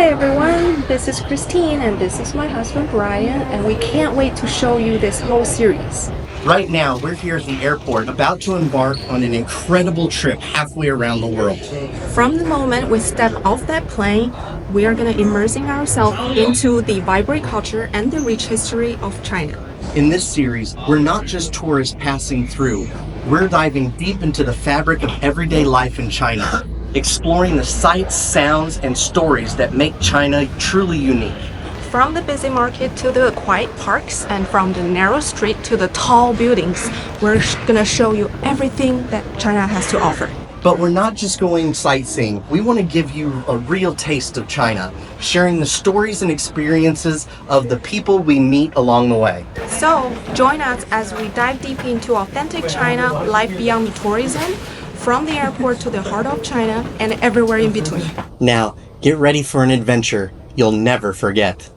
Hi everyone, this is Christine and this is my husband Brian, and we can't wait to show you this whole series. Right now, we're here at the airport about to embark on an incredible trip halfway around the world. From the moment we step off that plane, we are going to immersing ourselves into the vibrant culture and the rich history of China. In this series, we're not just tourists passing through, we're diving deep into the fabric of everyday life in China, exploring the sights, sounds, and stories that make China truly unique. From the busy market to the quiet parks, and from the narrow street to the tall buildings, we're gonna show you everything that China has to offer. But we're not just going sightseeing, we want to give you a real taste of China, sharing the stories and experiences of the people we meet along the way. So, join us as we dive deep into authentic China, life beyond the tourism, from the airport to the heart of China, and everywhere in between. Now, get ready for an adventure you'll never forget.